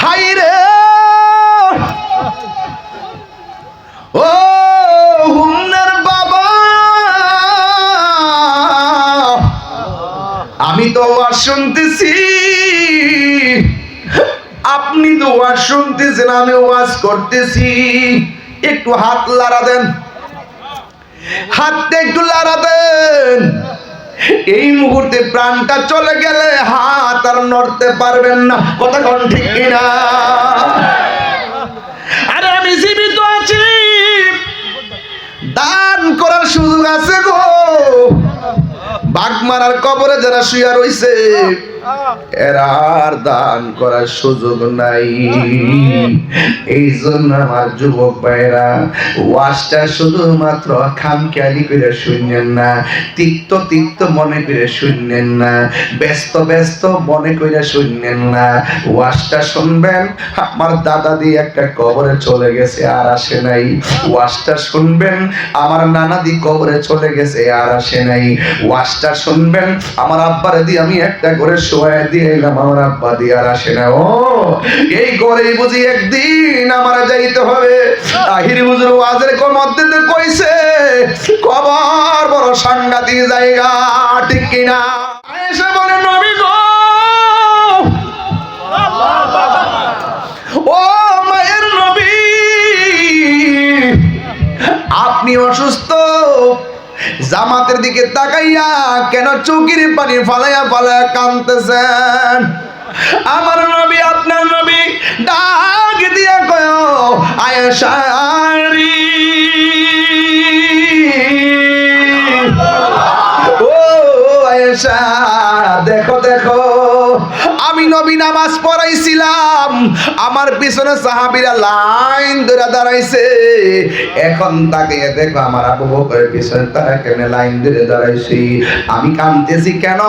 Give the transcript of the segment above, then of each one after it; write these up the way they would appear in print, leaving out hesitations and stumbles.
হাইরে ও হুন্নার বাবা, আমি তো ওয়াজ শুনতেছি, আপনি তো ওয়াজ শুনতেছেন, আমি ওয়াজ করতেছি, একটু হাত লাড়া দেন, হাতটা একটু লাড়া দেন। এই মুহূর্তে প্রাণটা চলে গেলে হাত আর নড়তে পারবেন না, কথা কোন ঠিক কিনা? আরে আমি জীবিত আছি, দান করার সুযোগ আছে গো। বাগমারার কবরে যারা শুয়ে রইছে এরা আর দান করার সুযোগ নাই। এই জন্য আমার যুবক ভাইরা ওয়াজটা শুধুমাত্র খামখেয়ালি করে শুনলেন না, তিক্ত তিক্ত মনে করে শুনলেন না, ব্যস্ত ব্যস্ত মনে করে শুনলেন না। ওয়াজটা শুনবেন, আমার দাদা দিয়ে একটা কবরে চলে গেছে আর আসে নাই। ওয়াজটা শুনবেন, আমার নানা দি কবরে চলে গেছে আর আসে নাই। ওয়াজটা শুনবেন, আমার আব্বারে দিয়ে আমি একটা করে শোয়া দিয়ে এলাম, আমার আব্বা দিয়ে আর আসে না। ও এই ঘরেই বুঝি একদিন আমার যাইতে হবে। তাহির হুজুর ওয়াজের মধ্যে কইছে কবর বড় সাংঘাতিক জায়গা, ঠিক কিনা? আয়েশা বলে নবী গো, ও মায়ের নবী, আপনি অসুস্থ, জামাতের দিকে তাকাইয়া কেন চোখের পানি ফালাইয়া ফালাইয়া কাঁদতেছেন? আমার নবী, আপনার নবী ডাক দিয়া কয় আয়েশা রে, ও আয়েশা, দেখো দেখো, আমি নবী নামাজ পড়াইছিলাম, আমার পিছনে সাহাবীরা লাইন ধরে দাঁড়াইছে, এখন তাকে দেখো আমার আবু বকরের পিছনে তারা কেন লাইন ধরে দাঁড়াইছি। আমি কাঁদতেছি কেন?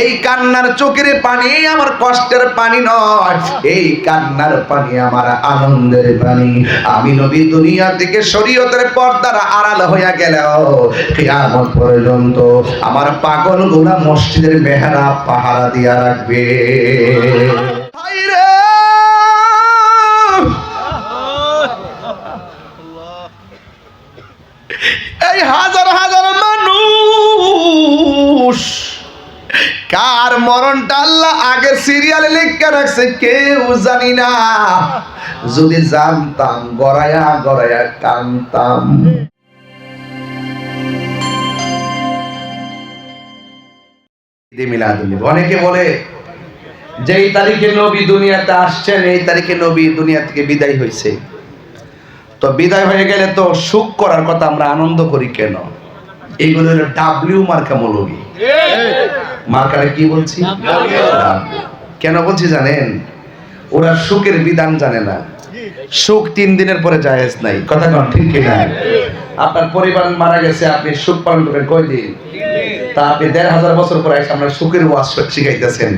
এই কান্নার চোখের পানি আমার কষ্টের পানি নয়, এই কান্নার পানি আমার আনন্দের পানি। আমি নবী দুনিয়া থেকে শরীয়তের পর্দার আড়াল হইয়া গেল, কিয়ামত পর্যন্ত আমার পাগল গুলা মসজিদের মেহরাব পাহারা দিয়া রাখবে। এই হাজার হাজার মানুষ, কার মরণটা আল্লাহ আগে সিরিয়ালে লিখে রাখছে কেউ জানি না। যদি জানতাম গড়াইয়া গড়াইয়া কানতাম। অনেকে বলে যে এই তারিখে নবী দুনিয়াতে আসছেন, এই তারিখে নবী দুনিয়া থেকে বিদায় হয়েছে। তো বিদায় হয়ে গেলে তো সুখ করার কথা, আমরা আনন্দ করি কেন? এইগুলো হলো ডাব্লিউ মার্কা মৌলবী। মার্কারে কি বলছি? কেন বলছি জানেন? ওরা সুখের বিধান জানে না। সুখ 3 দিনের পরে জায়েজ নাই, কথা কোন ঠিক কিনা? আপনার পরিবার মারা গেছে, আপনি সুখ পালন করবেন কয়দিন? তা আপনি 1500 বছর পরে এসে আমরা সুখের ওয়াজ শিখাইতেছেন,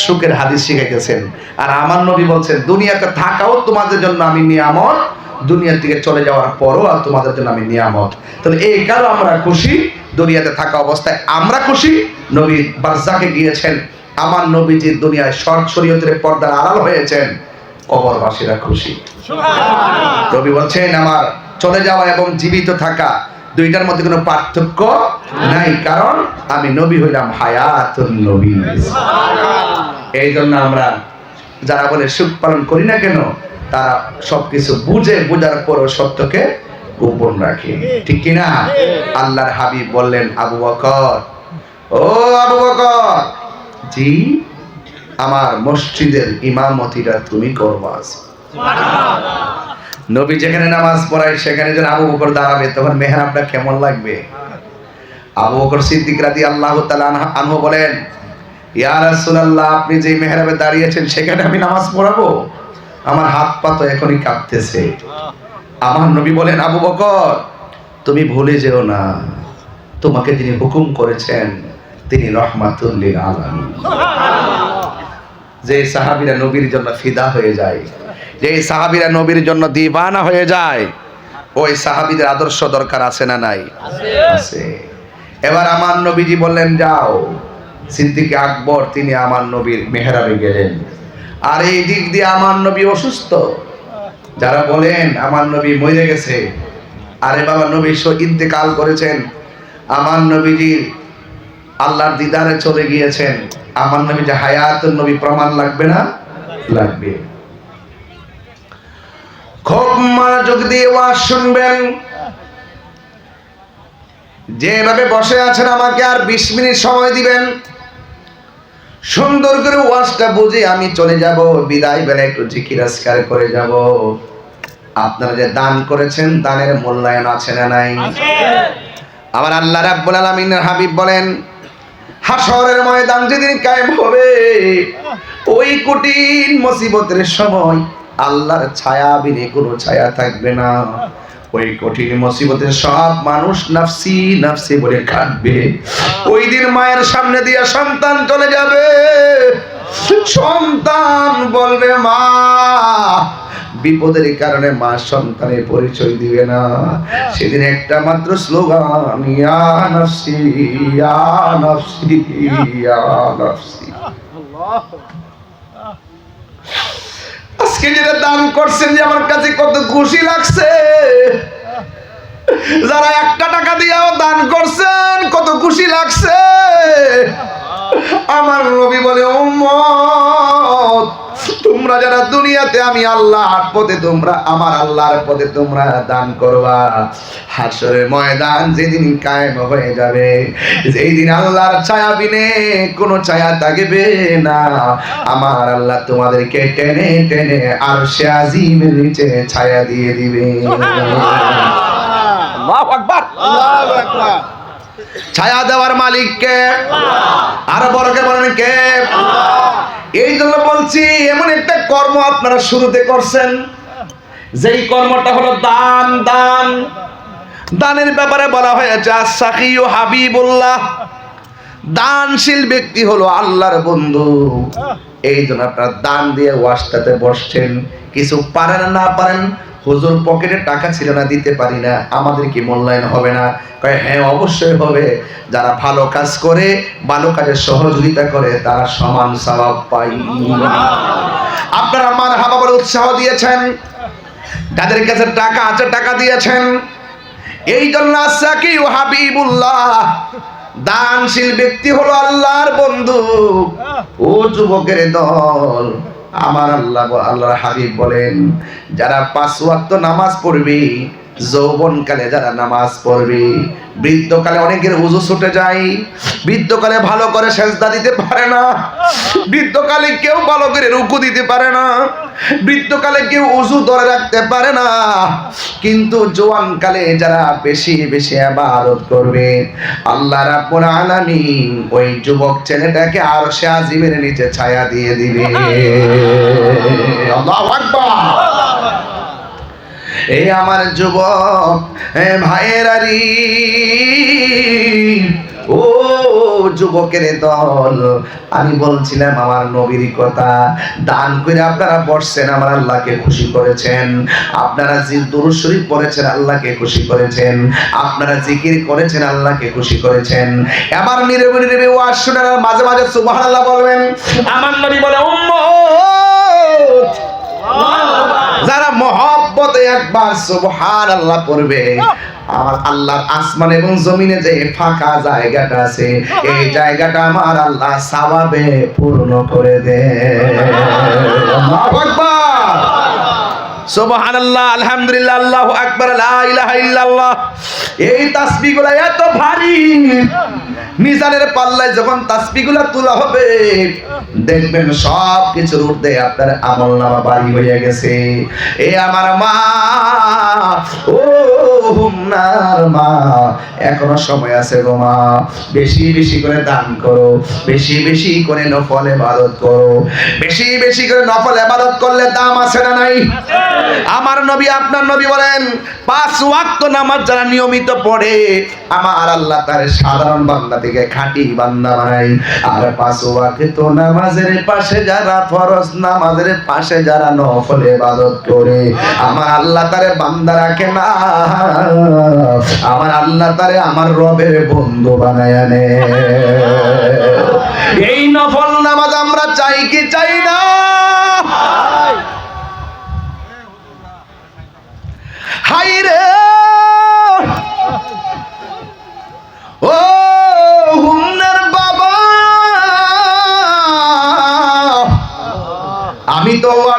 সুখের হাদিস শিখাইতেছেন। আর আমার নবী বলছেন দুনিয়াতে থাকাও তোমাদের জন্য আমি নিয়ামত, দুনিয়া থেকে চলে যাওয়ার পরও আর তোমাদের জন্য আমি নিয়ামত। তাহলে এই কারণে আমরা খুশি, দুনিয়াতে থাকা অবস্থায় আমরা খুশি। নবী বারজাকে গিয়েছেন, আমার নবীজি দুনিয়ায় শরীয়তের পর্দার আড়াল হয়েছেন, কবরবাসীরা খুশি। নবী বলছেন আমার চলে যাওয়া এবং জীবিত থাকা দুইটার মধ্যে কোনো পার্থক্য নাই, কারণ আমি নবী হইলাম হায়াতুন নবী। এই জন্য আমরা যারা বলে সুখ পালন করি না কেন, তারা সবকিছু বুঝে বোঝার পরও সত্যকে গোপন রাখে, ঠিক কিনা? আল্লাহর হাবিব বললেন আবু বকর, ও আবু বকর, জি আমার মসজিদের ইমামতিটা তুমি করবা। নবী যেখানে নামাজ পড়ায় সেখানে যখন আবু বকর দাঁড়াবে তখন মেহরাবটা কেমন লাগবে? আবু বকর সিদ্দিক রাদিয়াল্লাহু তাআলা আনহু বলেন, ইয়া রাসূলুল্লাহ, আপনি যে মেহরাবে দাঁড়িয়েছেন সেখানে আমি নামাজ পড়াবো? আমার হাত পা তো এখনই কাঁপতেছে। আমার নবী বলেন, আবু বকর তুমি ভুলে যেও না, তোমাকে যিনি হুকুম করেছেন তিনি রাহমাতুল লিল আলামিন। যে সাহাবীরা নবীর জন্য ফিদা হয়ে যায়, যে সাহাবীরা নবীর জন্য দিওয়ানা হয়ে যায়, ওই সাহাবীদের আদর্শ দরকার আছে না নাই? আছে। এবার আমার নবীজি বললেন যাও। সিদ্দিক আকবর তিনি আমার নবীর মেহরাবে গেলেন, আর এই দিক দিয়ে আমার নবী অসুস্থ। যারা বলেন আমার নবী মরে গেছে, আরে বাবা, নবী ইন্তেকাল করেছেন, আমার নবীজি আল্লাহর দিদারে চলে গিয়েছেন, আমার নবী যে হায়াতুন নবী, প্রমাণ লাগবে না? লাগবে। খুব মনোযোগ দিয়ে ওয়াজ শুনবেন। যেভাবে বসে আছেন আমাকে আর 20 মিনিট সময় দিবেন, সুন্দর করে ওয়াজটা বুঝে আমি চলে যাব, বিদায় বেলা একটু জিকির আজকার করে যাব। আপনারা যে দান করেছেন, দানের মূল্যায়ন আছে না নাই? আমার আল্লাহ রাব্বুল আলামিনের হাবিব বলেন, হাশরের ময়দান যেদিন কায়েম হবে, ওই কঠিন মুসিবতের সময় আল্লাহর ছায়া বিনে কোনো ছায়া থাকবে না। ওই কঠিন মুসিবতে সব মানুষ নাফসি নাফসি বলে কাঁদবে। ওই দিন মায়ের সামনে দিয়ে সন্তান চলে যাবে, সন্তান বলবে মা, বিপদের কারণে মা সন্তানের পরিচয় দিবে না। সেদিন একটা মাত্র স্লোগান, ইয়া নাফসি ইয়া নাফসি ইয়া নাফসি। আজকে যেটা দান করছেন, যে আমার কাছে কত খুশি লাগছে। যারা 1 টাকা দিয়েও দান করছেন, কত খুশি লাগছে। আমার নবী বলে, উম্মত, তোমরা যারা দুনিয়াতে আমি আল্লাহর পথে, তোমরা আমার আল্লাহর পথে তোমরা দান করবা, হাশরের ময়দান যেদিন কায়েম হয়ে যাবে, যেই দিন আল্লাহর ছায়া বিনে কোনো ছায়া থাকবে না, আমার আল্লাহ তোমাদেরকে টেনে টেনে আরশে আজিমের নিচে ছায়া দিয়ে দিবে। আল্লাহু আকবার, আল্লাহু আকবার। ছায়া দেওয়ার মালিক কে? আর বড়কে বলেন কে? এই জন্য বলছি, এমন একটা কর্ম আপনারা শুরুতে করছেন, যেই কর্মটা হলো দান। দান, দানের ব্যাপারে বলা হয়েছে আস-সাখিয়ু হাবিবুল্লাহ, দানশীল ব্যক্তি হলো আল্লাহর বন্ধু। এই জন্য আপনারা দান দিয়ে ওয়াজটাতে বসছেন। কিছু পারেন না পারেন, হুজুর পকেটে টাকা ছিল না, দিতে পারি না, আমাদের কি মূল্যায়ন হবে না? কয় হ্যাঁ, অবশ্যই হবে। যারা ভালো কাজ করে, ভালো কাজের সহযোগিতা করে, তারা সমান সওয়াব পায়। আপনারা মারহাবা বলে উৎসাহ দিয়েছেন, যাদের কাছে টাকা আছে টাকা দিয়েছেন। এই জন্য আস-সাকিয়ু হাবিবুল্লাহ, দানশীল ব্যক্তি হলো আল্লাহর বন্ধু। ও যুবকের দল, আমার আল্লাহর হাবিব বলেন, যারা 5 ওয়াক্ত নামাজ পড়বে, যৌবনকালে যারা নামাজ পড়বে, বৃদ্ধকালে অনেকের ওযু ছুটে যায়, বৃদ্ধকালে ভালো করে সেজদা দিতে পারে না, বৃদ্ধকালে কেউ ভালো করে রুকু দিতে পারে না, বৃদ্ধকালে কেউ ওযু ধরে রাখতে পারে না, কিন্তু জওয়ানকালে যারা বেশি বেশি ইবাদত করবে, আল্লাহ রাব্বুল আলামিন ওই যুবক ছেলেটাকে আরশে আজিমের নিচে ছায়া দিয়ে দিবে। আল্লাহু আকবার। এই আমার যুবক ভাইয়েরারি, ও যুবকের দল, আমি বলছিলাম আমার নবীর কথা। দান করে আপনারা বসছেন, আমার আল্লাহকে খুশি করেছেন। আপনারা দুরূদ শরীফ পড়েছেন, আল্লাহকে খুশি করেছেন। আপনারা জিকির করেছেন, আল্লাহকে খুশি করেছেন। এবার নীরবে নীরবে ওয়াজ শুনেন, আর মাঝে মাঝে সুবহানাল্লাহ বলবেন। আমার নবী বলে, উম্মত, যারা মহব্বতে একবার সুবহানাল্লাহ পড়বে, আমার আল্লাহর আসমান এবং জমিনে যে ফাঁকা জায়গাটা আছে, এই জায়গাটা আমার আল্লাহ সওয়াবে পূর্ণ করে দেয়। আল্লাহু আকবার, সুবহানাল্লাহ, আলহামদুলিল্লাহ, আল্লাহু আকবার, লা ইলাহা ইল্লাল্লাহ। এই তাসবিহগুলো এত ভারী, মিজানের পাল্লায় যখন তাসবিহগুলো তোলা হবে, দেখবেন সব কিছুর ঊর্ধ্বে আপনার আমলনামা ভারী হয়ে গেছে। এ আমার মা, ও হুমনার মা, এখনো সময় আছে গো মা, বেশি বেশি করে দান করো, বেশি বেশি করে নফল ইবাদত করো। বেশি বেশি করে নফল ইবাদত করলে দাম আছে না নাই? আমার নবী, আপনার নবী বলেন, 5 ওয়াক্ত নামাজ যারা নিয়মিত পড়ে, আমার আল্লাহ তার সাধারণ বান্দা থেকে খাঁটি বান্দা বানায়। আর 5 ওয়াক্ত নামাজের পাশে যারা, ফরজ নামাজের পাশে যারা নফল ইবাদত করে, আমার আল্লাহ তারে বান্দা রাখে না, আমার আল্লাহ তারে আমার রবের বন্ধু বানায় আনে। এই নফল নামাজ আমরা চাই কি চাই না?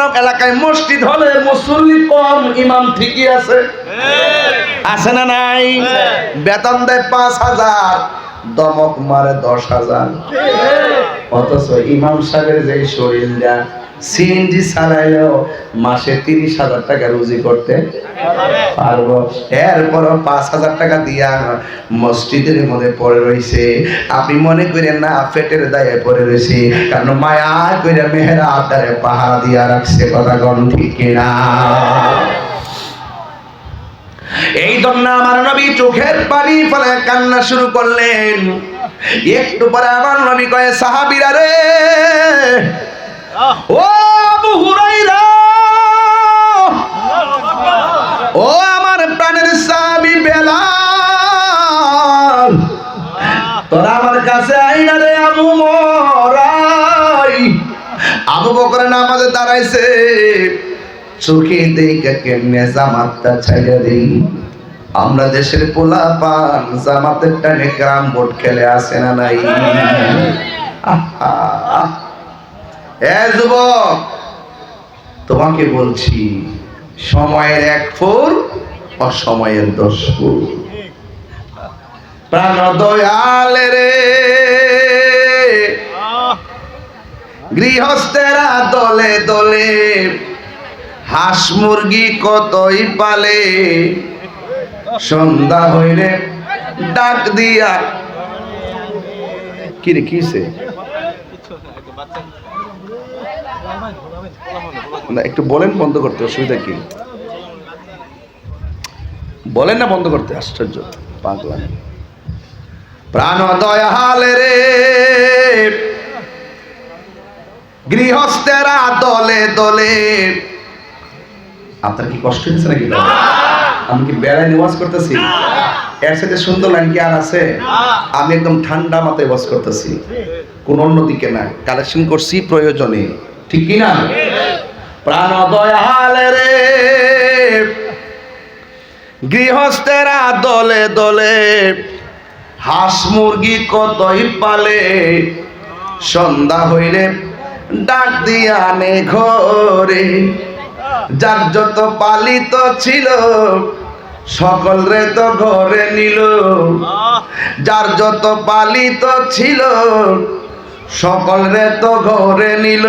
কোন এলাকায় মসজিদ হলে মুসল্লি কম, ইমাম ঠিকই আছে, আছে না নাই? বেতন দেয় 5,000, দমক মারে 10,000, অথচ ইমাম সাহেবের যে শরীরটা সিএনজি চালাইলেও মাসে 30,000 টাকা রুজি করতে পারবো। এরপরও 5,000 টাকা দিয়া মসজিদের মধ্যে পড়ে রয়েছে। আপনি মনে করেন না পেটের দায়ে পড়ে রয়েছে, কারণ মায়া করে মেহেরা আদারে পাহারা দিয়া রাখছে। কথা কোন ঠিক কিনা? এই জন্য আমার নবী চোখের পানি ফেলে কান্না শুরু করলেন। একটু পরে আমার নবী কয়ে, সাহাবীরা রে, ও আবু হুরায়রা, ও আমার প্রাণের সাহাবী বেলাল, তোরা আমার কাছে আইনা রে আবু মরাই। আবু বকর নামাজে দাঁড়াইছে, চোখে দেখে কেমনে জামাতটা ছাইড়া দেই। আমরা দেশের পোলা পান জামাতের টানে গ্রাম বোর্ড খেলে আসে না নাই? এ যুবক, তোমাকে বলছি, সময়ের 1 ফুল, অসময়ের 10 ফুল। প্রাণ দয়াল রে, গৃহস্থেরা দলে দলে হাঁস মুরগি কতই পালে, সন্ধ্যা হইলে ডাক দিয়া। কি রে, কিসে? না, একটু বলেন বন্ধ করতে, অসুবিধা কি? বলেন না বন্ধ করতে, আশ্চর্য পাগলা। প্রাণ দয়াল রে, গৃহস্থেরা দলে দলে। আপনার কি কষ্ট হচ্ছে নাকি? আমি কি বেড়ায় নিবাস করতেছি? এর সাথে সুন্দর লাইন কি আর আছে? আমি একদম ঠান্ডা মাথায় বাস করতেছি, কোন অন্যদিকে না, কালেকশন করছি প্রয়োজনে, ঠিক কি না? প্রাণ দয়াল রে, গৃহস্থেরা দলে দলে হাঁস মুরগি কতই পালে, সন্ধ্যা হইলে ডাক দিয়া নে ঘরে। যার যত পালিত ছিল সকল রে তো ঘরে নিল, যার যত পালিত ছিল সকল রে তো ঘরে নিল।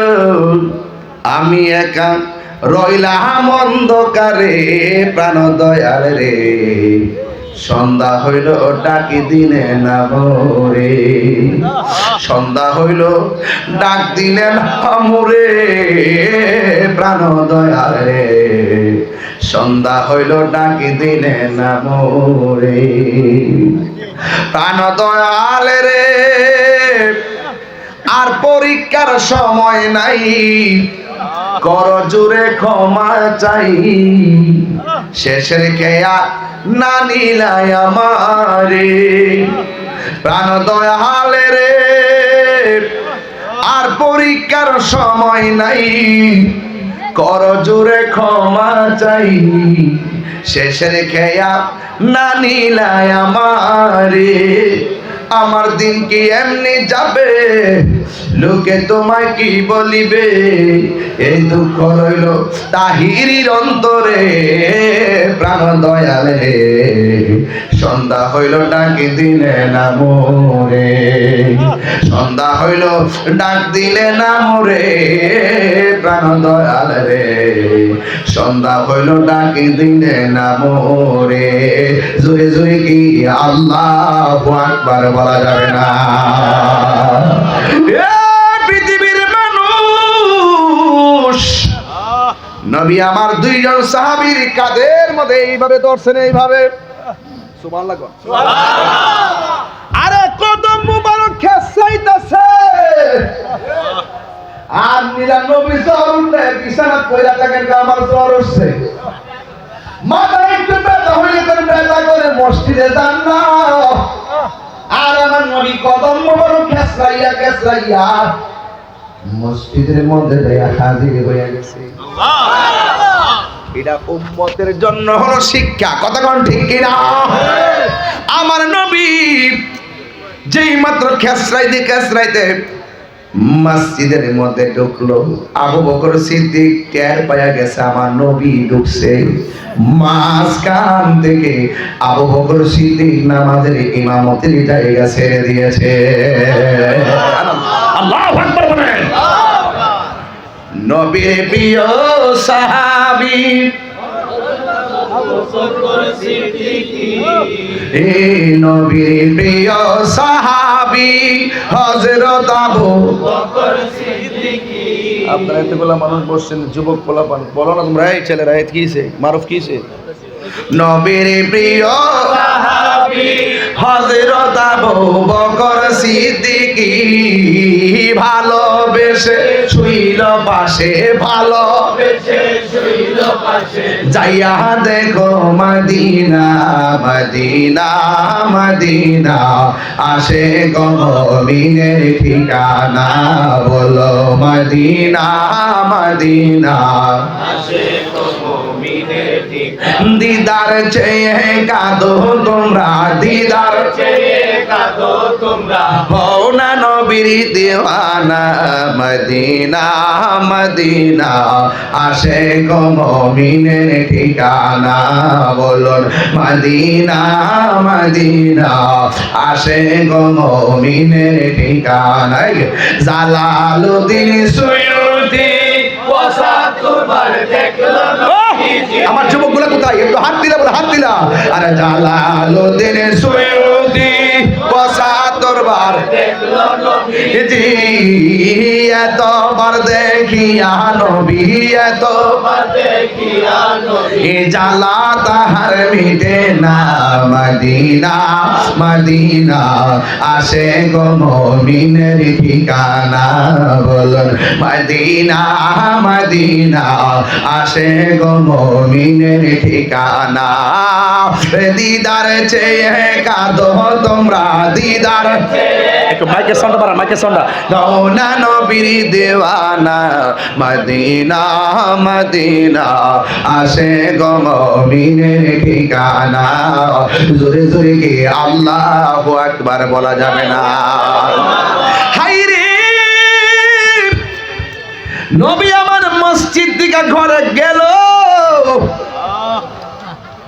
আমি একা রইলাম অন্ধকারে। প্রাণ দয়াল রে, সন্ধ্যা হইল ডাকি দিনে না ভোরে, সন্ধ্যা হইল ডাক দিলে না মোরে। প্রাণ দয়াল রে, সন্ধ্যা হইল ডাকি দিনে না মোরে। প্রাণ দয়াল রে, আর পরীক্ষার সময় নাই, কর জোরে ক্ষমা চাই। শেষের খেয়া না নিলাই আমারে। প্রাণ দয়াল রে, আর পরীক্ষার সময় নাই, কর জোরে ক্ষমা চাই। শেষের খেয়া না নিলাই আমারে। আমার দিন কি এমনি যাবে, লোকে তোমায় কি বলিবে। এই দুঃখ রইল তাহিরির অন্তরে। প্রাণ দয়াল রে, সন্ধ্যা হইল ডাকি দিলে না মোরে, সন্ধ্যা হইল ডাক দিলে না মোরে। প্রাণ দয়াল রে, সন্ধ্যা হইল ডাকি দিলে না মোরে। জুড়ে জুড়ে কি আল্লাহু আকবার বলা যাবে না? পৃথিবীর মানুষ, নবী আমার 2 জন সাহাবীর কাঁধের মধ্যে এইভাবে ধরছেন, এইভাবে। সুবহানাল্লাহ। আরে কদম মুবারক খেসাইতেছে, আর নবী জ্বর উঠলে বিছানা কইরা থাকেন, আমার জ্বর উঠছে, মাথা একটু ব্যথা হইলে করে ব্যথা করে মসজিদে যান না। আর আমার নবী কদম মুবারক খেসাইয়া খেসাইয়া মসজিদের মধ্যে হাজির হয়ে গেছে। এটা উম্মতের জন্য হলো শিক্ষা। কথা কোন ঠিক কিনা? আমার নবী যেই মাত্র খেসরাইতে মসজিদের মধ্যে ঢুকলো। আবু বকর সিদ্দিক টের পায়া গেছে আমার নবী ঢুকছে। মাঝখান থেকে আবু বকর সিদ্দিক নামাজের ইমামতির জায়গা ছেড়ে দিয়েছে। আল্লাহু আকবার বলেন। নবীর প্রিয় সাহাবী নবীর প্রিয় সাহাবী হযরত আবু বকর সিদ্দিকী। আপনারা এতগুলা মানুষ বসছেন, যুবক পোলাপান, বলো না তোমরা, এই ছেলেরা কি হইছে, মারুফ কি হইছে? নবীর প্রিয় সাহাবী হযরত আবু বকর সিদ্দিকী ভালোবেসে শুইল পাশে, ভালোবেসে শুইল পাশে। যাইয়া দেখো মদিনা মদিনা মদিনা, আসে গো মুমিনের ঠিকানা। বলো মদিনা মদিনা, আসে গো মুমিনের ঠিকানা। দিদার চেয়ে কাঁদো তোমরা, দিদার চেয়ে কাঁদো তোমরা, হও না নবীর দিওয়ানা। মদিনা মদিনা, আসে গো মুমিনের ঠিকানা। বলুন মদিনা মদিনা, আসে গো মুমিনের ঠিকানা। জালালউদ্দিন সুয়ুতি ৭৫ বার দেখলো নবীজি। আমার যুবকগুলো কোথায়? একটু হাত দিলা, বলে হাত দিলা। আরে জালালউদ্দিন সুয়ুতি ৭৫ বার দেখলো নবীজি। এতবার দেখিয়া নবী, এতবার দেখিয়া নবী, জালা তাহার মিটে না। মদিনা মদিনা, আসে গো মুমিনের ঠিকানা। বলুন মদিনা মদিনা, আসে গো মুমিনের ঠিকানা। দিদার চেয়ে কাঁদো তোমরা, দিদার একটু মাইকের সাউন্ড বাড়ান, মাইকের সাউন্ড। গৌনা নবীর দেওয়ানা। মদিনা মদিনা, আসে গো মুমিনের ঠিকানা। জোরে জোরে কি আল্লাহু আকবার বলা যাবে না? হায়রে নবী আমার মসজিদ দিকে ঘরে গেল।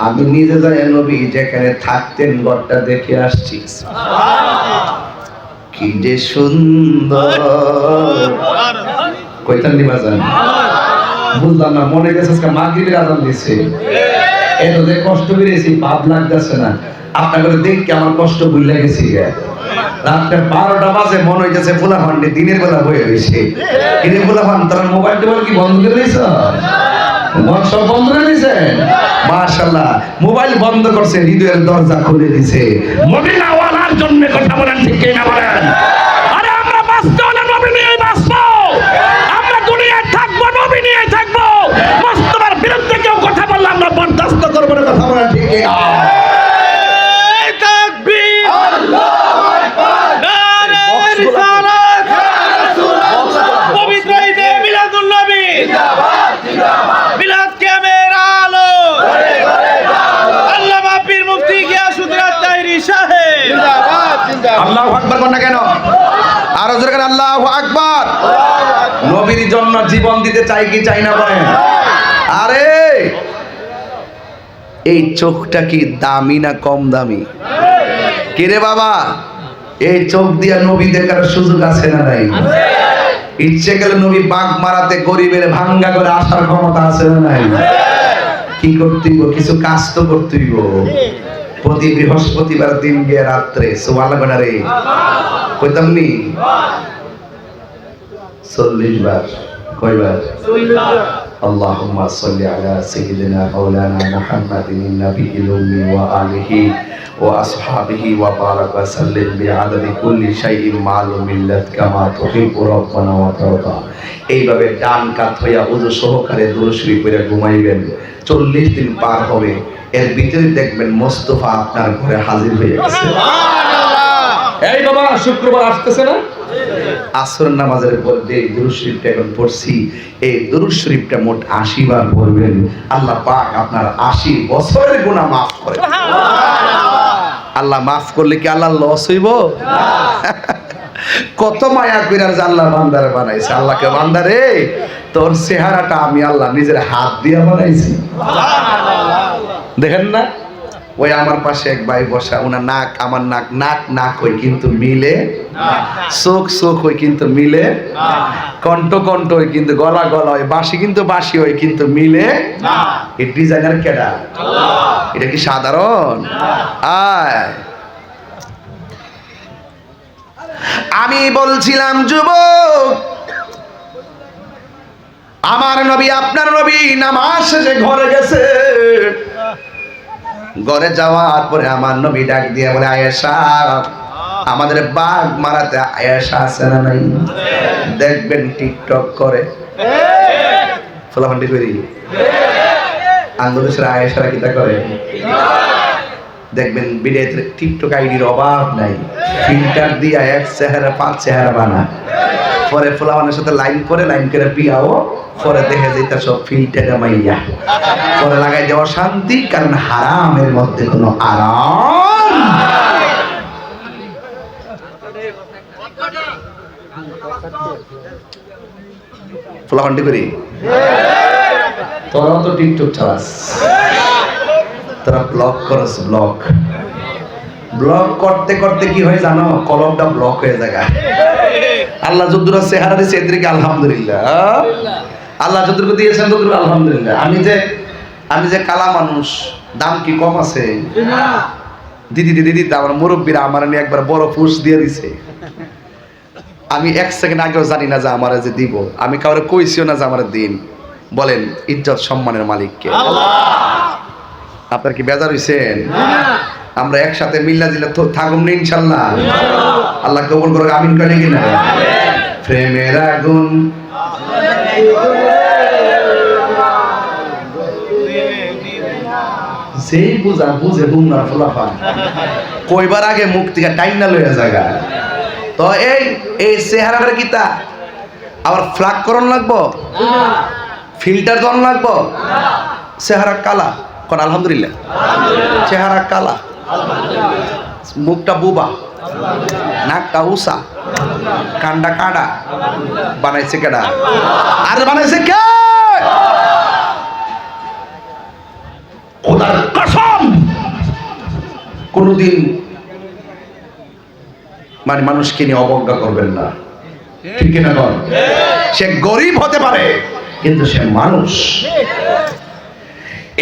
আমি নিজে যাই নবী যেখানে থাকতেন ঘরটা দেখে আসছি। কি যে সুন্দর, কইতান দিবা জান বুঝলাম না, মনে গেছে আজকে মাগরিবের আযান দিছে। এত যে কষ্ট করেছি ভাব লাগতেছে না। আপনাদের দেখে আমার কষ্ট ভুলে গেছি। রাত্রে 12টা বাজে মনে হইতেছে ফুলাফান্ডে দিনের বেলা হয়ে হয়েছে। কিন্তু ফুলাফান তারা মোবাইল টোবাইল কি বন্ধ করে দিয়েছ? সব বন্ধ করে দিয়েছেন? মাশাআল্লাহ, মোবাইল বন্ধ করছে, হৃদয়ের দরজা খুলে দিছে। মদিনাওয়ালার জন্য কথা বলেন, ঠিক কি না বলেন? আরে আমরা বাঁচতে হলে নবী নিয়েই বাঁচবো। আমরা দুনিয়ায় থাকবো, নবী নিয়েই থাকবো। মুস্তাফার বিরুদ্ধে কেউ কথা বললে আমরা বরদাস্ত করবো না, কথা বলেন, ঠিক কি না? আল্লাহু আকবার বল না কেন? আরো জোরে করে আল্লাহু আকবার। নবীর জন্য জীবন দিতে চাই কি চাই না বলেন? আরে এই চোখটা কি দামি না কম দামি? কে রে বাবা, এই চোখ দিয়া নবী দেখার সুযোগ আছে না নাই? ইচ্ছে গেলে নবী বাঘ মারাতে গরিবের ভাঙ্গা করে আসার ক্ষমতা আছে না নাই? কি করতে হইব? কিছু কাজ তো করতে হইব। প্রতি বৃহস্পতিবার দিন গিয়ে রাত্রে সুবহানাল্লাহ রে কইতাম নি 40 বার। কয়বার? আল্লাহুম্মা সাল্লি আলা সাইয়্যিদিনা মাওলানা মুহাম্মাদিন নাবিয়্যিল উম্মি ওয়া আলিহি ওয়া আসহাবিহি ওয়া বারাক ওয়া সাল্লিম বিআদাদি কুল্লি শাইইন মালুমিন লাক কামা তুহিব্বু রাব্বানা ওয়া তারদা। এইভাবে ডান কাত হইয়া ওযু সহকারে দুরূদ শরীফ পড়ে ঘুমাইবেন। 40 দিন পার হবে, এর ভিতরে দেখবেন মোস্তফা আপনার ঘরে হাজির হয়ে গেছে। সুবহানাল্লাহ। এই বাবা শুক্রবার আসতেছে না? আসর নামাজের পর যে দুরূদ শরীফটা এখন পড়ছি, এই দুরূদ শরীফটা মোট 80 বার পড়বেন। আল্লাহ পাক আপনার 80 বছরের গুনাহ maaf করে। সুবহানাল্লাহ। আল্লাহ maaf করলে কি আল্লাহ লস হইব? কত মায়া কইরা আল্লাহ বান্দারে বানাইছে। আল্লাহকে বান্দারে তোর চেহারাটা আমি আল্লাহ নিজের হাত দিয়ে বানাইছি। দেখেন না, ওই আমার পাশে এক ভাই বসা, ওনার নাক আমার নাক, নাক নাক হই কিন্তু মিলে, চোখ চোখ হই কিন্তু মিলে, কণ্ঠ কণ্ঠ হই কিন্তু গলা গলা হয়, বাঁশি কিন্তু বাঁশি হয় কিন্তু মিলে। এই ডিজাইনার কেডা? এটা কি সাধারণ? আয় আমি বলছিলাম যুবক, আমার নবী আপনার নবী নামাজ শেষে ঘরে গেছে। ঘরে যাওয়ার পরে আমার নবী ডাক দিয়ে বলে, আয়েশা, আমাদের বাঘ মারাতে আয়েশা আছে না নাই? দেখবেন টিকটক করে, ফলাফান্ডি করি বাংলাদেশের আয়েশারা কিতা করে, দেখবেন বিদেশের টিকটক আইডির অভাব নাই, ফিল্টার দিয়ে এক চেহারা 5 চেহারা বানায়, পরে ফলাফানের সাথে লাইন করে বিয়াও, পরে দেখে যে তার সব ফিল্টারে মাইয়া, পরে লাগাই দেওয়া শান্তি, কারণ হারামের মধ্যে কোনো আরাম। ফলাফান্ডি করি, তোরাও তো টিকটক চালাস, তোরা ব্লক করস, ব্লক ব্লক করতে করতে কি হয় জানো, কলমটা ব্লক হয়ে যায়। আল্লাহ যদ্দুর চেহারা দিয়েছে এদেরকে আলহামদুলিল্লাহ, আল্লাহ যদ্দুর দিয়েছেন তদ্দুর আলহামদুলিল্লাহ। আমি যে কালা মানুষ, দাম কি কম আছে? দিদি দিদি দিদি আমার মুরব্বীরা আমার নিয়ে একবার বড় পুষ দিয়ে দিছে। আমি 1 সেকেন্ড আগেও জানি না যে আমার যে দিব, আমি কাউরে কইছিও না যে আমার দিন। বলেন ইজ্জত সম্মানের মালিককে। আপনার কি বেজার হইছেন? আমরা একসাথে মিল্লা দিলে থাকুম না ইনশাআল্লাহ। আল্লাহ কবুল করুক, আমিন করে কিনা? প্রেমের আগুন সেই বুঝা বুঝে বুমরা ফুলাফা কইবার আগে মুখ থেকে টাইনা লইয়া জায়গা। তো এই চেহারাটা কিতা আবার ফ্লাগ করন লাগবো, ফিল্টার দন লাগবো? চেহারা কালা কোন আলহামদুলিল্লাহ, চেহারা কালা, মুখটা বুবা, নাকটা উষা, কান্ডা কাডা, বানাইছে কেডা? আর বানাইছে কে? খোদার কসম কোনদিন মানে মানুষকে নিয়ে অবজ্ঞা করবেন না, ঠিক কিনা বল? সে গরিব হতে পারে কিন্তু সে মানুষ।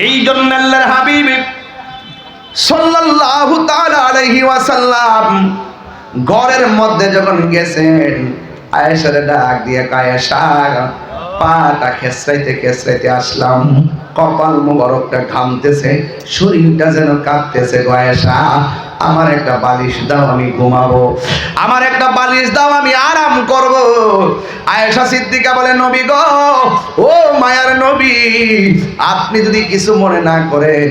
এই জন্য আল্লাহর হাবিব সাল্লাল্লাহু তাআলা আলাইহি ওয়াসাল্লাম ঘরের মধ্যে যখন গেছেন, আয়েশার ডাক দিয়ে, আয়েশা পাটা খেসরাইতে খেসরাইতে আসলাম, কপাল মোবারকটা ঘামতেছে, শরীরটা যেন কাঁপতেছে। গো আয়েশা, আমার একটা বালিশ দাও, আমি ঘুমাবো, আমার একটা বালিশ দাও, আমি আরাম করব। আয়েশা সিদ্দিকা বলে, নবী গো, ও মায়ার নবী, আপনি যদি কিছু মনে না করেন,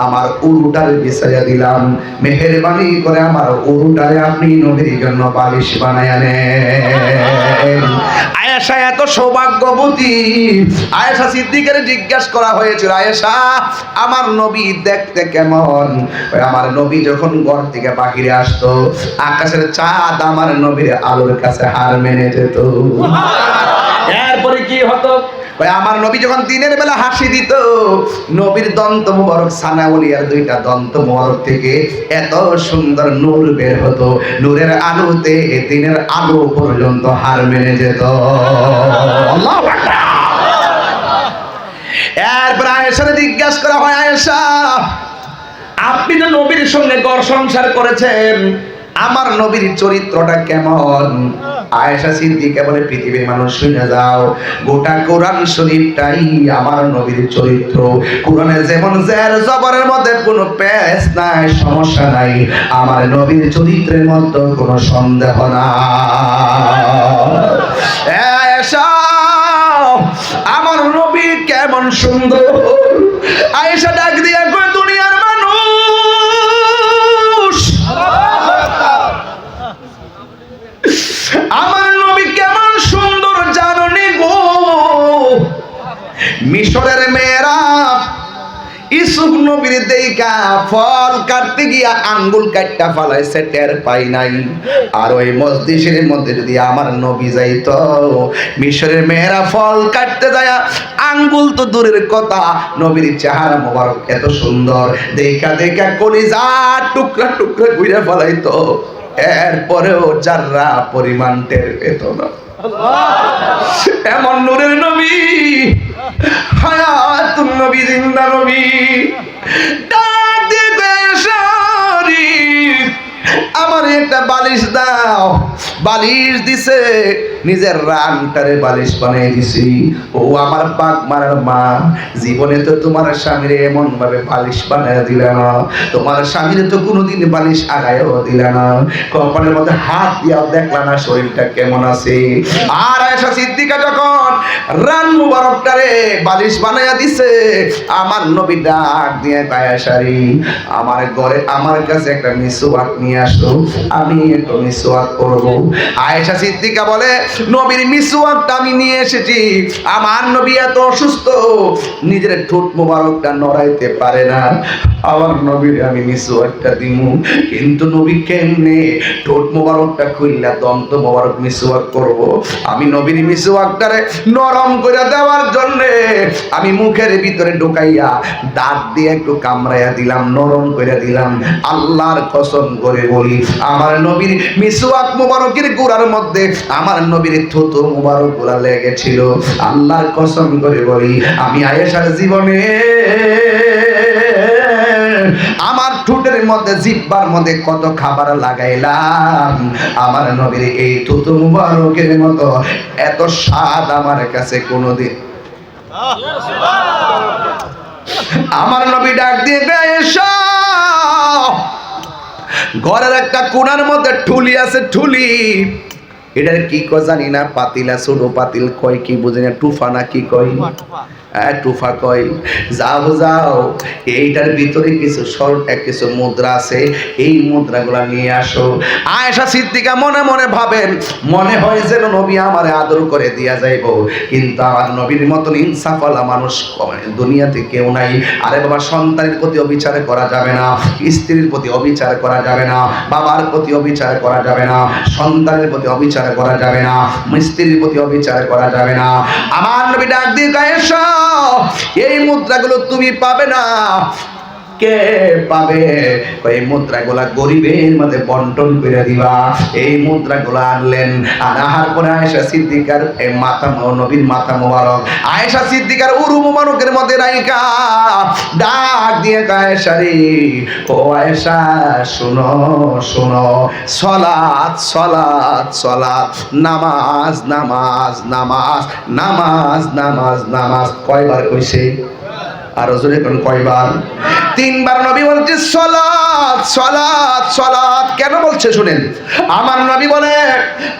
আমার উরুটারে বিছাইয়া দিলাম, মেহেরবানি করে আমার উরুটারে আপনি নবীর জন্য বালিশ বানায়া নেন। আয়েশা এত সৌভাগ্যবতী। আয়েশা সিদ্দিকারে জিজ্ঞাসা করা হয়েছিল, আয়েশা আমার নবী দেখতে কেমন? আমার নবী যখন ঘর থেকে বাহিরে আসতো, আকাশের চাঁদ আমার নবীর আলোর কাছে হার মেনে যেত। এরপরে কি হতো? আমার নবী যখন দিনের বেলা হাসি দিত, নবীর দন্ত মোবারক সানাউলিয়ার 2টা দন্ত মোবারক থেকে এত সুন্দর নূর বের হতো, নূরের আলোতে দিনের আলো পর্যন্ত হার মেনে যেত। আল্লাহু আকবার। এরপর আয়েশাকে জিজ্ঞাসা করা হয়, আয়েশা আপনি তো নবীর সঙ্গে ঘর সংসার করেছেন, আমার নবীর চরিত্রটা কেমন? আয়েশা সিদ্দিকা বলে, পৃথিবীর মানুষ শুনে যাও, গোটা কোরআন শরীফটাই আমার নবীর চরিত্র। কোরআনে যেমন জের জবরের মধ্যে কোনো পেশ নাই, সমস্যা নাই, আমার নবীর চরিত্রের মধ্যে কোনো সন্দেহ নাই। আয়েশা আমার নবী কেমন সুন্দর! আয়েশা ডাক দিয়া কয়, দুনিয়ার মানুষ, আমার নবী কেমন সুন্দর জাননি গো? মিশরের মেয়েরা ইউসুফ নবীর দেইকা ফল কাটতে গিয়া আঙ্গুল কাটটা ফালাইছে, টের পাই নাই। আর ওই মজলিসের মধ্যে যদি আমার নবী যাইতো, মিশরের মেয়েরা ফল কাটতে যায় আঙ্গুল তো দূরের কথা, নবীর চেহারা মোবারক এত সুন্দর, দেখা দেখা কলিজা টুকরা টুকরা কইরা ফলাইতো, এরপরেও যারা পরিমাণ টের পেত না। এমন নূরের নবী, হায়াতুন নবী, জিন্দা নবী। ডাক দিয়ে আমার একটা বালিশ দাও। বালিশ দিছে, নিজের রানটারে বালিশ বানিয়ে দিছি। ও আমার পাক মারার মা, জীবনে তো তোমার স্বামীর এমন ভাবে বালিশ বানিয়ে দিলে না, তোমার স্বামীর তো কোনোদিন বালিশ আগায়ও দিলে না, কপালের মধ্যে হাত দিয়াও দেখলা না শরীরটা কেমন আছে। আর আয়েশা সিদ্দিকা যখন রান মুবারকটারে বালিশ বানাইয়া দিছে, আমার নবী ডাক দিয়ে আয়েশারি, আমার ঘরে আমার কাছে একটা মিসওয়াক নিয়ে আসো, আমি একটু মিসওয়াক করব। আয়েশা সিদ্দিকা বলে, নবীর মিসওয়াকটা আমি নিয়ে এসেছি। আমার নবী এত অসুস্থ, নিজের ঠোঁট মোবারকটা নড়াইতে পারে না, আমার নবীর আমি মিসওয়াকটা দিমু, কিন্তু নবী কেমনে ঠোঁট মোবারকটা খুললা দন্ত মোবারক মিসওয়াক করব। আমি নবীর মিসওয়াকটারে নরম করে দেওয়ার জন্য আমি মুখের ভিতরে ঢুকাইয়া দাঁত দিয়ে একটু কামড়াইয়া দিলাম, নরম করে দিলাম। আল্লাহর কসম করে বলি, আমার নবীর মিসওয়াক মোবারকের গোড়ার মধ্যে আমার নবীর থুতু মোবারক গুলা লেগেছিল। আল্লাহর কসম করে বলি, আমি আয়েশার জীবনে আমার ঠোঁটের মধ্যে জিহ্বার মধ্যে কত খাবার লাগাইলাম, আমার নবীর এই থুতু মোবারকের মতো এত স্বাদ আমার কাছে কোনোদিন। আমার নবী ডাক দিয়ে আয়েশা, ঘরের একটা কোণার মধ্যে ঠুলি আছে, ঠুলি, এটার কি কয় জানি না, পাতিলা ছোট পাতিল কয় কি বুঝি না, টুফা না কি কয়, টুফা কয়। যাও যাও, এইটার ভিতরে কিছু কিছু মুদ্রা আছে, এই মুদ্রাগুলা নিয়ে আসো। আয়েশা সিদ্দিকা মনে মনে ভাবেন, মনে হয় যেন নবী আমারে আদর করে দিয়া যাইব, কিন্তু আমার নবীর মতন ইনসাফওয়ালা মানুষ দুনিয়াতে কেউ নাই। আরে বাবা, সন্তানের প্রতি অবিচার করা যাবে না, স্ত্রীর প্রতি অবিচার করা যাবে না, বাবার প্রতি অবিচার করা যাবে না, সন্তানের প্রতি অবিচার করা যাবে না, স্ত্রীর প্রতি অবিচার করা যাবে না। আমার নবী ডাক দিয়ে আয়েশা, এই মুদ্রাগুলো তুমি পাবে না। কে পাবে? এই মুদ্রাগুলা গরিবের মধ্যে বন্টন করে দিবা। এই মুদ্রাগুলা আনলেন, আনার পরে আয়েশা সিদ্দিকার এই মাথা, নবীর মাথা মোবারক আয়েশা সিদ্দিকার উরু মোবারকের মধ্যে রাইখা ডাক দিয়ে আয়েশা রে, ও আয়েশা শুনো শুনো, সালাত সালাত সালাত, নামাজ নামাজ নামাজ নামাজ নামাজ নামাজ। কয়বার কইছে? আর জোরে কোন কয়বার? 3 বার নবী বলছে সালাত সালাত সালাত। কেন বলছে শুনেন। আমার নবী বলে,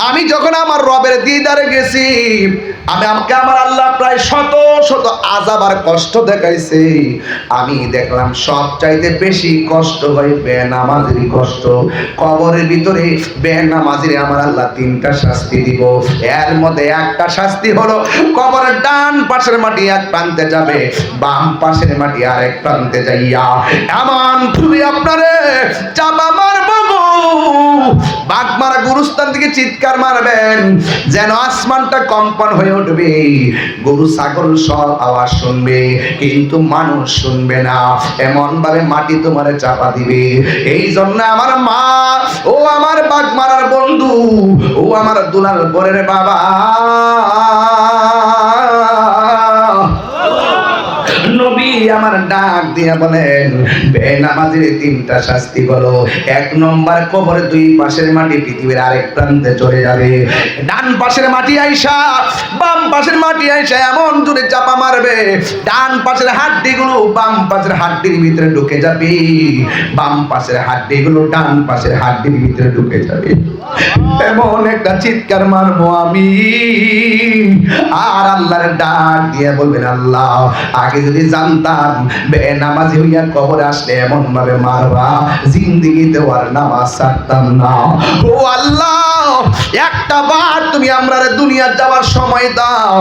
আমি যখন আমার রবের দিদারে গেছি, আমাকে আমার আল্লাহ প্রায় শত শত আযাব আর কষ্ট দেখাইছে। আমি দেখলাম সব চাইতে বেশি কষ্ট হয় বেনামাজির কষ্ট। কবরের ভিতরে বেনামাজির আমার আল্লাহ 3টা শাস্তি দিব। এর মধ্যে একটা শাস্তি হলো কবরের ডান পাশের মাটি এক প্রান্তে যাবে, বাম পাশের মাটি আরেক প্রান্তে যাইয়া এমন তুমি আপনারে চাপা মারবো, বাঘ মারা গুরুস্থান থেকে চিৎকার মারবেন যেন আসমানটা কম্পন হয়ে উঠবে, গরু ছাগল সব আওয়াজ শুনবে কিন্তু মানুষ শুনবে না, এমন ভাবে মাটি তোমারে চাপা দিবে। এই জন্য আমার মা, ও আমার বাঘ মারার বন্ধু, ও আমার দুলাল বরের বাবা, নবী আমার ডাক দিয়া বলেন, বেনামাজির 3টা শাস্তি বলো। 1 নম্বর, কবরে 2 পাশের মাটি পৃথিবীর আরেক প্রান্তে চলে যাবে। ডান পাশের মাটি আইসা বাম পাশের মাটি আইসা এমন জোরে চাপা মারবে, ডান পাশের হাড্ডিগুলো বাম পাশের হাড্ডির ভিতরে ঢুকে যাবে, বাম পাশের হাড্ডিগুলো ডান পাশের হাড্ডির ভিতরে ঢুকে যাবে। এমন একটা চিৎকার মারবো আমি, আর আল্লাহর ডাক দিয়ে বলবেন, আল্লাহ আগে যদি জানতাম বেনামাজি হইয়া কবরে আসলে এমন ভাবে মারবা, জিন্দেগিতে আর নামাজ ছাড়তাম না। ও আল্লাহ, দাও, একটা বার তুমি আমরারে দুনিয়ার যাওয়ার সময় দাও,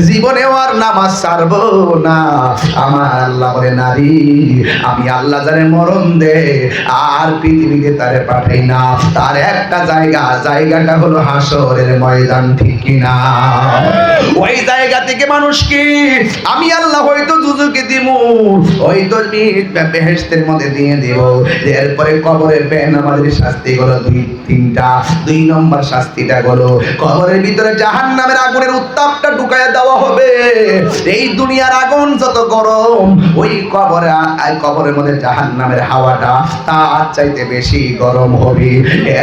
জীবনে আর নামাজ ছাড়বো না। আমার আল্লাহ বলে নারী আমি আল্লাহ যারে মরণ দে আর পৃথিবীতে তারে পাঠাই না, তার একটা জায়গাটা হলো হাসরের ময়দান, ঠিক কিনা? ওই জায়গা থেকে মানুষকে আমি আল্লাহ হয়তো দুজকে দিব, হয়তো বেহেশতের মধ্যে দিয়ে দেব। এরপরে কবরে বেনামাজির শাস্তি হলো তিনটা। 2 নম্বর শাস্তিটা হলো কবরের ভিতরে জাহান্নামের আগুনের উত্তাপটা ঢুকায়া দেওয়া হবে। এই দুনিয়ার আগুন যত গরম, ওই কবরের মধ্যে জাহান্নামের হাওয়াটা তার চাইতে বেশি গরম হবে।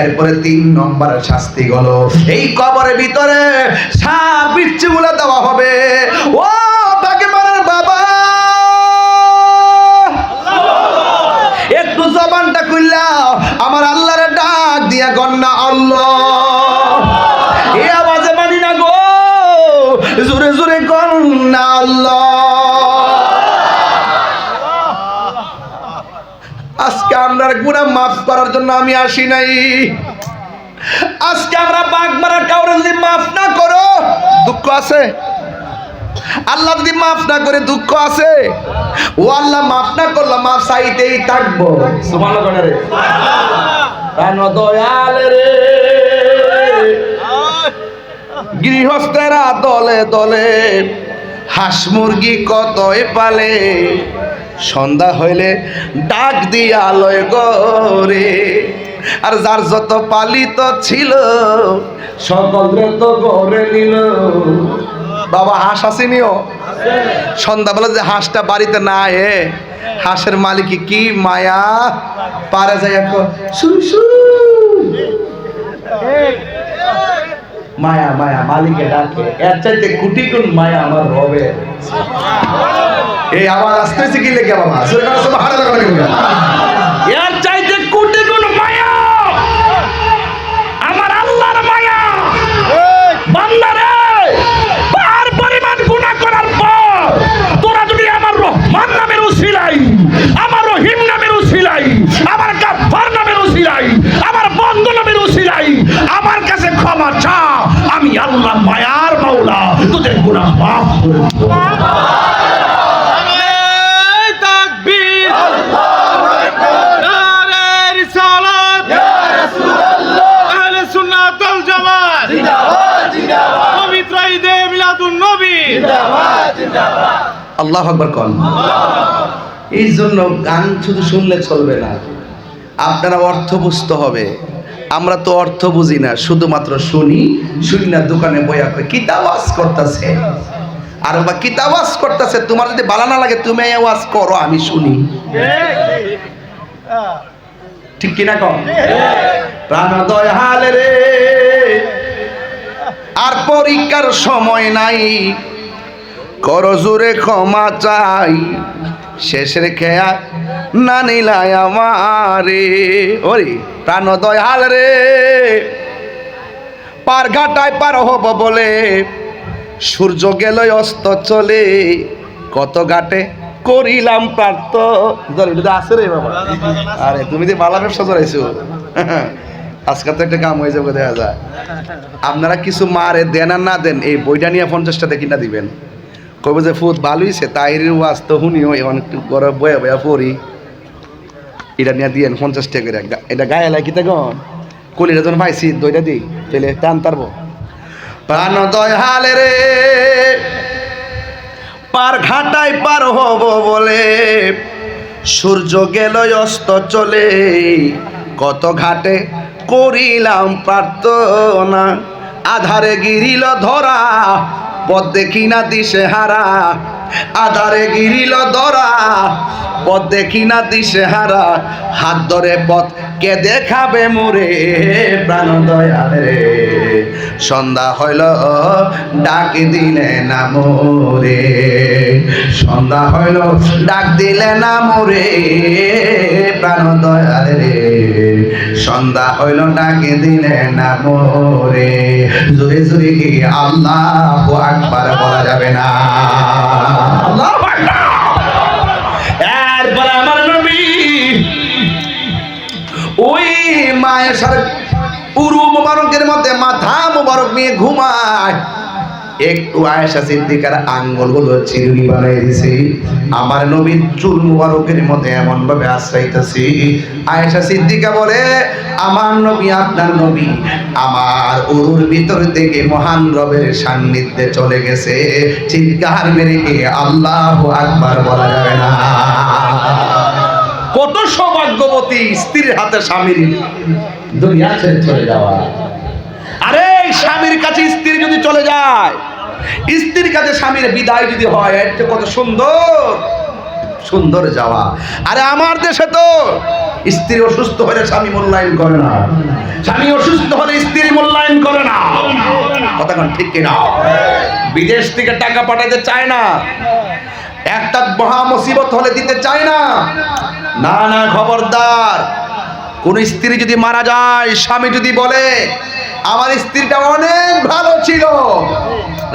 এরপরে 3 নম্বর শাস্তি হলো এই কবরের ভিতরে সাপ বিচ্ছুগুলো দেওয়া হবে। ও বাগেমারার বাবা, একটু জবানটা খুললা আমার আল্লাহর ডাক দিয়া গন্না আল্লাহ, এ আওয়াজে মানি না গো, জোরে জোরে গন্না আল্লাহ। আজকে আমরা গুনাহ মাফ করার জন্য আমি আসি নাই। আজকে আমরা বাগমারা কাউরে যদি মাফ না করো, দুঃখ আছে? আল্লাহ যদি মাফ না করে দুঃখ আছে? ও আল্লাহ মাফ না করলে মাফ চাইতেই থাকবো। সুবহানাল্লাহ রে, প্রাণ দয়াল রে, গৃহস্থেরা দলে দলে হাঁস মুরগি কতই পালে, সন্ধ্যা হইলে ডাক দিয়া লয় গরে, আর যার যত পালিত ছিল সকলে তো গড়ে নিল। বাবা হাঁস আসেনিও, সন্ধ্যাবেলা যে হাঁসটা বাড়িতে না এ, হাঁসের মালিক কি মায়া পারে যায় মায়া মায়া মালিকে ডাকে, এর চাইতে কোটি গুণ মায়া আমার হবে। এই আওয়াজ আসতেছে কি লেগে বাবা, এর চাইতে কোটি গুণ মায়া আমার আল্লাহর মায়া। বান্দারে পার পরিমাণ গুনাহ করার পর তোরা যদি আমার রহমান নামের উসিলাই, আমার রহিম নামের উসিলাই, আমার গাফফার নামের উসিলাই, আমার বন্ধু নামের উসিলাই আমার কাছে ক্ষমা চা, আমি আল্লাহ মায়ার মাওলা তোদের গুনাহ মাফ করে দেব। আল্লাহু আকবার কোন। এই জন্য গান শুধু শুনলে চলবে না, আপনারা অর্থ বুঝতে হবে। আমরা তো অর্থ বুঝি না, শুধুমাত্র শুনি, শুনি না দোকানে বইয়া করে কিতাব ওয়াজ করতেছে, আর বা কিতাব ওয়াজ করতেছে, তোমার যদি ভালো না লাগে তুমি ওয়াজ করো, আমি শুনি, ঠিক কিনা কম? প্রাণ দয়াল রে, আর পরীক্ষার সময় নাই, করো জোরে ক্ষমা চাই, শেষের খেয়া না নিলাই আমারে। ওরে প্রাণ দয়াল রে, পার ঘাটায় পার হব বলে সূর্য গেল অস্ত চলে, কত ঘাটে করিলাম প্রার্থনা। আছে রে বাবা, আরে তুমি যে বালা ব্যবসা চলাইছো, আজকে তো একটা কাম হয়ে যাবে দেখা যায়। আপনারা কিছু মারে দেন আর না দেন, এই বইটা নিয়ে 50টা দেখি না দিবেন, কবে যে ফুট ভালো হয়েছে তাইর ওয়াজ তো শুনি অনেক গরম বয়া বয়া পড়ি, এটা নিয়ে দিয়েন 50 টাকা করে। এটা গায়ে লাগি তখন কলিটা যখন পাইছি দইটা দিই, তাহলে টান তারবো। প্রাণ দয়াল রে, পার ঘাটায় পার হব বলে সূর্য গেল অস্ত চলে, কত ঘাটে করিলাম প্রার্থনা, আধারে গিরিল ধরা পথ দেখি না দিশে হারা, আধারে গিরিল ধরা পথ দেখি না দিশে হারা, হাত ধরে পথ কে দেখাবে মোরে। প্রাণ দয়াল রে, সন্ধ্যা হইল ডাক দিলে না মোরে, সন্ধ্যা হইল ডাক দিলে না মোরে। প্রাণ দয়াল রে, সন্ধ্যা হইল ডাক দিলে না মোরে। জোরে জোরে কি আল্লাহু আকবার বলা যাবে না? আল্লাহু আকবার। এরপর আমার নবী ওই মায়েশার উরু মুবারকের মধ্যে মাথা মুবারক নিয়ে ঘুমায়। একটু আয়েশা সিদ্দিকার আঙ্গুলগুলো চিরুনি বানাই দিছে, আমার নবীর চুল মুবারকের মধ্যে এমন ভাবে আশ্রাইতেছি। আয়েশা সিদ্দিকা বলে, আমার নবী আপনার নবী আমার উরুর ভিতর থেকে মহান রবের সান্নিধ্যে চলে গেছে। চিৎকার মেরে কে আল্লাহু আকবার বলা যাবে না। কত সৌভাগ্যবতী স্ত্রীর হাতে স্বামীর দুনিয়া ছেড়ে চলে যাওয়া। আরে স্বামীর কাছে স্ত্রী যদি চলে যায়, স্ত্রীর কাছে স্বামীর বিদায় যদি হয়, এটা কত সুন্দর সুন্দর যাওয়া। আরে আমার দেশে তো স্ত্রী অসুস্থ হলে স্বামী মূল্যায়ন করে না, স্বামী অসুস্থ হলে স্ত্রী মূল্যায়ন করে না। কথা কোন ঠিক কিনা? বিদেশ থেকে টাকা পাঠাতে চায় না, একটা মহা মুসিবত হলে দিতে চায় না। না না, খবরদার। কোন স্ত্রী যদি মারা যায়, স্বামী যদি বলে আমার স্ত্রীটা অনেক ভালো ছিল,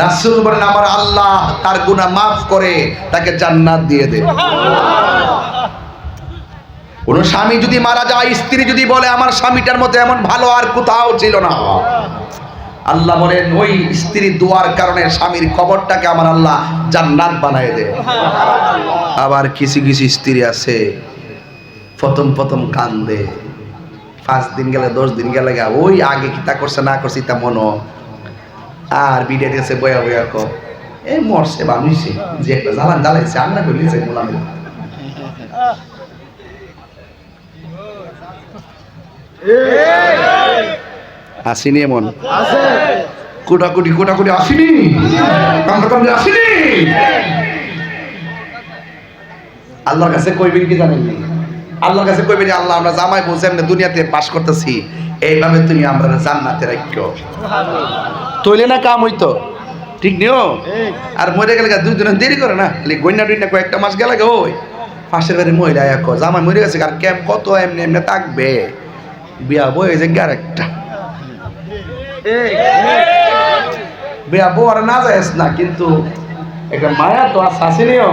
রাসূল বলেন আমার আল্লাহ তার গুনাহ মাফ করে তাকে জান্নাত দিয়ে দেবে। কোন স্বামী যদি মারা যায়, স্ত্রী যদি বলে আমার স্বামীটার মতো এমন ভালো আর কোথাও ছিল না, আল্লাহ বলেন ওই স্ত্রীর দোয়ার কারণে স্বামীর কবরটাকে আমার আল্লাহ জান্নাত বানায় দেয়। আবার কিছু কিছু স্ত্রী আছে প্রথম প্রথম কান্দে, 5 দিন গেলে 10 দিন গেলে ওই আগে কি তা করছে না করছে তা মনো, আর বিড়ে দিয়েছে বয়া বয়া কো এই মরছে বানুইছে যে একটা জ্বালান জ্বালাইছে আন্না করলিছে মোলামে। আসিনি এমন কোটাকুটি কোটাকুটি আসিনি, কান্দাকান্দি আসিনি। আল্লাহর কাছে কইবেন কি জানেন? আল্লাহর কাছে কইবেন আল্লাহ আমরা জামাই বলছি আমরা দুনিয়াতে পাস করতেছি, এইভাবে তুমি আমরা জান্নাতে রাখিও। তৈলে না কাম হইতো, ঠিক নিও। আর মরে গেলে 2 দিন দেরি করে না, গইনা টইনা কয়েকটা মাস গেলে ওই পাশের বাড়ির মহিলা এক জামাই মরে গেছে আর ক্যাম্প কত এমনি এমনি থাকবে, বিয়া বই যে আরেকটা বিয়া বউ আর না যাইস না, কিন্তু একটা মায়া তো আসেনিও।